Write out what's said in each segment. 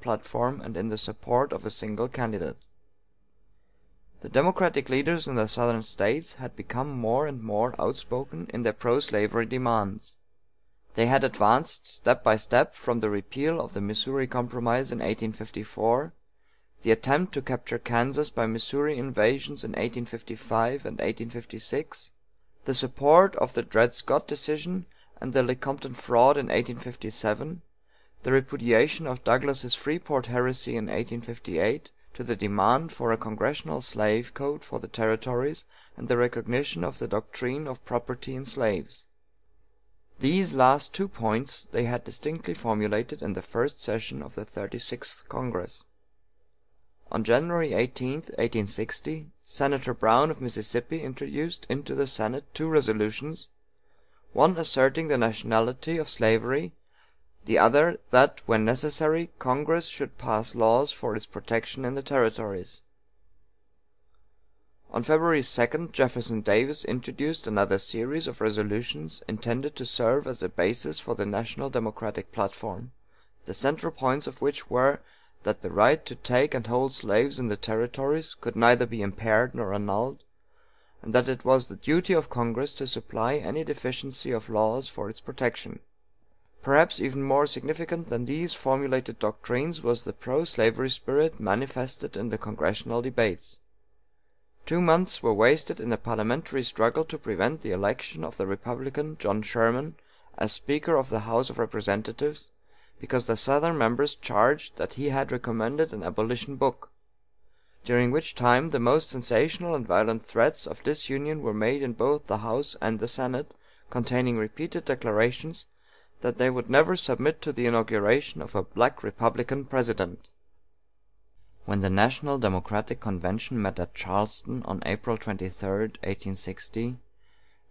platform and in the support of a single candidate. The Democratic leaders in the Southern states had become more and more outspoken in their pro-slavery demands. They had advanced step by step from the repeal of the Missouri Compromise in 1854, the attempt to capture Kansas by Missouri invasions in 1855 and 1856, the support of the Dred Scott decision and the Lecompton fraud in 1857, the repudiation of Douglas's Freeport heresy in 1858, to the demand for a congressional slave code for the territories and the recognition of the doctrine of property in slaves. These last 2 points they had distinctly formulated in the first session of the 36th Congress. On January 18, 1860, Senator Brown of Mississippi introduced into the Senate 2 resolutions, one asserting the nationality of slavery, the other that, when necessary, Congress should pass laws for its protection in the territories. On February 2, Jefferson Davis introduced another series of resolutions intended to serve as a basis for the national Democratic platform, the central points of which were that the right to take and hold slaves in the territories could neither be impaired nor annulled, and that it was the duty of Congress to supply any deficiency of laws for its protection. Perhaps even more significant than these formulated doctrines was the pro-slavery spirit manifested in the congressional debates. 2 months were wasted in a parliamentary struggle to prevent the election of the Republican John Sherman as Speaker of the House of Representatives, because the Southern members charged that he had recommended an abolition book, during which time the most sensational and violent threats of disunion were made in both the House and the Senate, containing repeated declarations that they would never submit to the inauguration of a black Republican president. When the National Democratic Convention met at Charleston on April 23, 1860,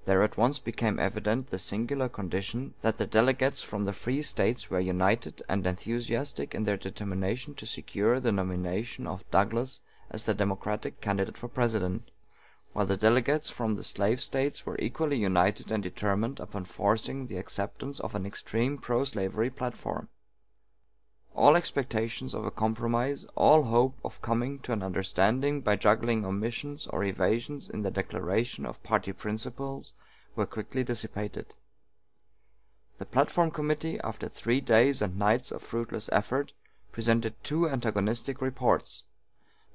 there at once became evident the singular condition that the delegates from the free states were united and enthusiastic in their determination to secure the nomination of Douglas as the Democratic candidate for president, while the delegates from the slave states were equally united and determined upon forcing the acceptance of an extreme pro-slavery platform. All expectations of a compromise, all hope of coming to an understanding by juggling omissions or evasions in the declaration of party principles, were quickly dissipated. The Platform Committee, after 3 days and nights of fruitless effort, presented 2 antagonistic reports.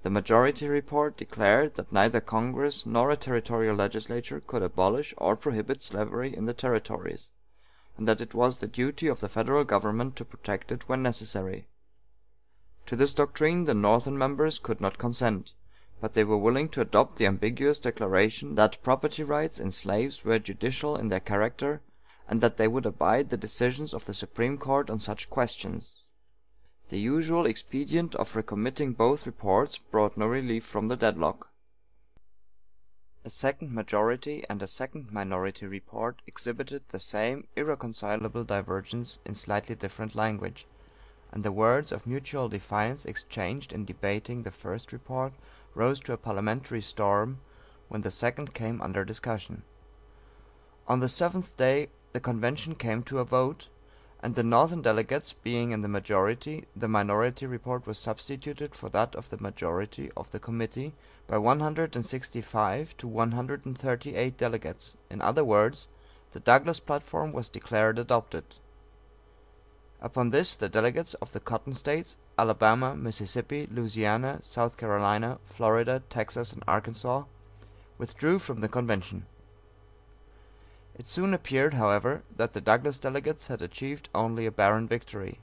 The Majority Report declared that neither Congress nor a territorial legislature could abolish or prohibit slavery in the territories, and that it was the duty of the federal government to protect it when necessary. To this doctrine the Northern members could not consent, but they were willing to adopt the ambiguous declaration that property rights in slaves were judicial in their character, and that they would abide the decisions of the Supreme Court on such questions. The usual expedient of recommitting both reports brought no relief from the deadlock. A second majority and a second minority report exhibited the same irreconcilable divergence in slightly different language, and the words of mutual defiance exchanged in debating the first report rose to a parliamentary storm when the second came under discussion. On the 7th day the convention came to a vote, and the Northern delegates being in the majority, the minority report was substituted for that of the majority of the committee by 165 to 138 delegates. In other words, the Douglas platform was declared adopted. Upon this the delegates of the Cotton States, Alabama, Mississippi, Louisiana, South Carolina, Florida, Texas, and Arkansas, withdrew from the convention. It soon appeared, however, that the Douglas delegates had achieved only a barren victory.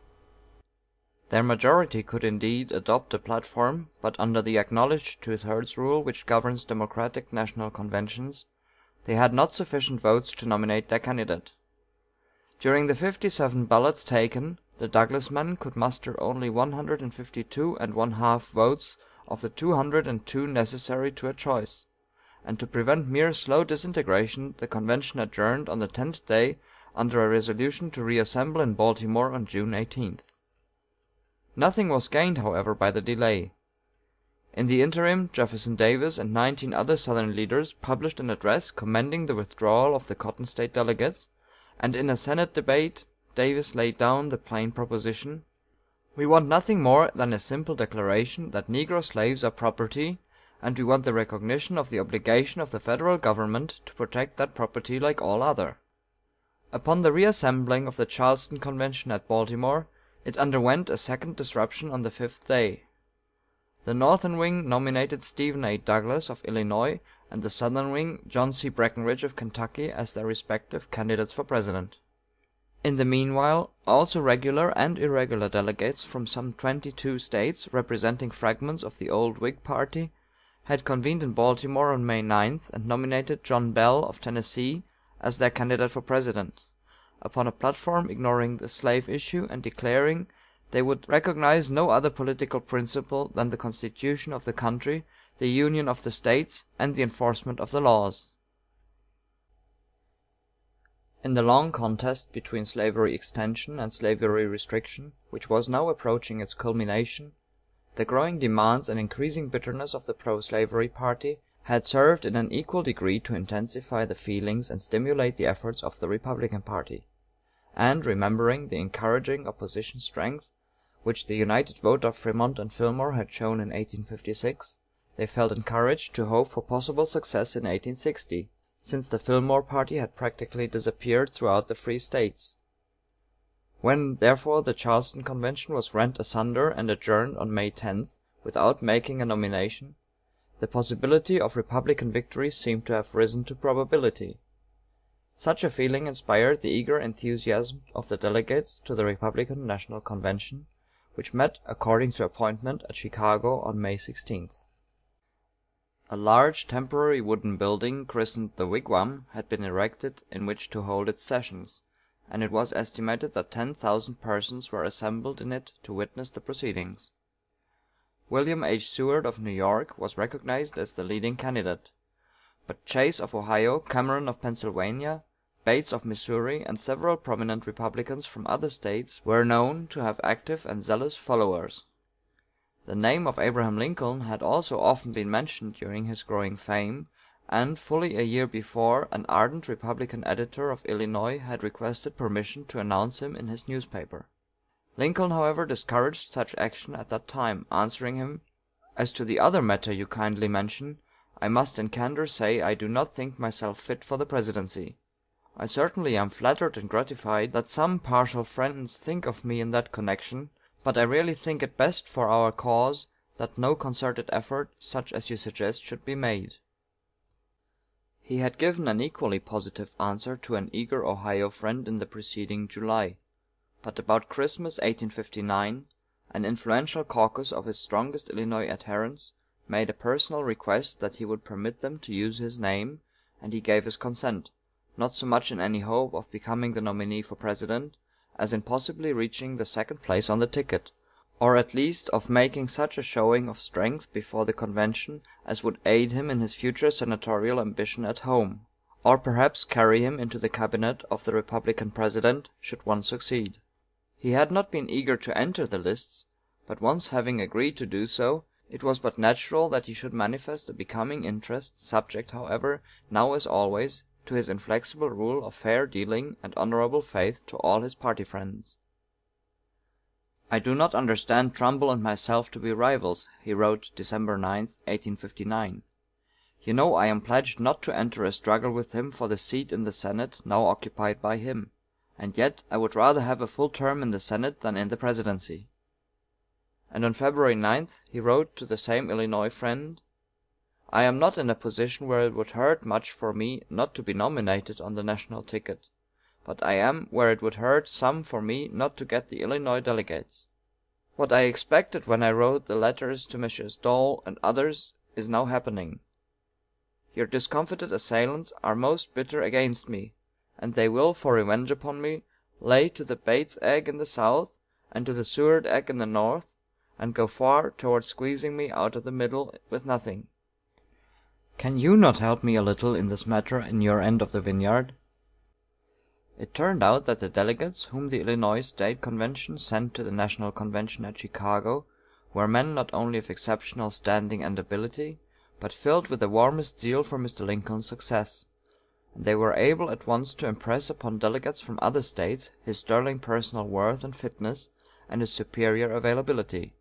Their majority could indeed adopt a platform, but under the acknowledged 2/3 rule which governs democratic national conventions, they had not sufficient votes to nominate their candidate. During the 57 ballots taken, the Douglas men could muster only 152 1/2 votes of the 202 necessary to a choice, and to prevent mere slow disintegration the convention adjourned on the 10th day under a resolution to reassemble in Baltimore on June 18th. Nothing was gained, however, by the delay. In the interim Jefferson Davis and 19 other Southern leaders published an address commending the withdrawal of the Cotton State delegates, and in a Senate debate Davis laid down the plain proposition: We want nothing more than a simple declaration that negro slaves are property, and we want the recognition of the obligation of the Federal Government to protect that property like all other. Upon the reassembling of the Charleston Convention at Baltimore, it underwent a second disruption on the fifth day. The Northern wing nominated Stephen A. Douglas of Illinois and the Southern wing John C. Breckinridge of Kentucky as their respective candidates for President. In the meanwhile, also regular and irregular delegates from some 22 states representing fragments of the old Whig party had convened in Baltimore on May 9th and nominated John Bell of Tennessee as their candidate for President, upon a platform ignoring the slave issue and declaring they would recognize no other political principle than the Constitution of the country, the union of the states, and the enforcement of the laws. In the long contest between slavery extension and slavery restriction, which was now approaching its culmination, the growing demands and increasing bitterness of the pro-slavery party had served in an equal degree to intensify the feelings and stimulate the efforts of the Republican party; and remembering the encouraging opposition strength which the united vote of Fremont and Fillmore had shown in 1856, they felt encouraged to hope for possible success in 1860, since the Fillmore party had practically disappeared throughout the free states. When, therefore, the Charleston Convention was rent asunder and adjourned on May 10th without making a nomination, the possibility of Republican victory seemed to have risen to probability. Such a feeling inspired the eager enthusiasm of the delegates to the Republican National Convention, which met according to appointment at Chicago on May 16th. A large temporary wooden building christened the Wigwam had been erected in which to hold its sessions, and it was estimated that 10,000 persons were assembled in it to witness the proceedings. William H. Seward of New York was recognized as the leading candidate, but Chase of Ohio, Cameron of Pennsylvania, Bates of Missouri, and several prominent Republicans from other states were known to have active and zealous followers. The name of Abraham Lincoln had also often been mentioned during his growing fame, and fully a year before an ardent Republican editor of Illinois had requested permission to announce him in his newspaper. Lincoln, however, discouraged such action at that time, answering him, "As to the other matter you kindly mention, I must in candor say I do not think myself fit for the presidency. I certainly am flattered and gratified that some partial friends think of me in that connection, but I really think it best for our cause that no concerted effort such as you suggest should be made." He had given an equally positive answer to an eager Ohio friend in the preceding July, but about Christmas, 1859, an influential caucus of his strongest Illinois adherents made a personal request that he would permit them to use his name, and he gave his consent, not so much in any hope of becoming the nominee for President, as in possibly reaching the second place on the ticket, or at least of making such a showing of strength before the convention as would aid him in his future senatorial ambition at home, or perhaps carry him into the cabinet of the Republican President, should one succeed. He had not been eager to enter the lists, but once having agreed to do so, it was but natural that he should manifest a becoming interest, subject, however, now as always, to his inflexible rule of fair dealing and honorable faith to all his party friends. "I do not understand Trumbull and myself to be rivals," he wrote December 9th, 1859. "You know I am pledged not to enter a struggle with him for the seat in the Senate now occupied by him, and yet I would rather have a full term in the Senate than in the presidency." And on February 9th he wrote to the same Illinois friend: "I am not in a position where it would hurt much for me not to be nominated on the national ticket, but I am where it would hurt some for me not to get the Illinois delegates. What I expected when I wrote the letters to Messrs. Dole and others is now happening. Your discomfited assailants are most bitter against me, and they will, for revenge upon me, lay to the Bates egg in the South, and to the Seward egg in the North, and go far toward squeezing me out of the middle with nothing. Can you not help me a little in this matter in your end of the vineyard?" It turned out that the delegates whom the Illinois State Convention sent to the National Convention at Chicago were men not only of exceptional standing and ability, but filled with the warmest zeal for Mr. Lincoln's success, and they were able at once to impress upon delegates from other states his sterling personal worth and fitness, and his superior availability.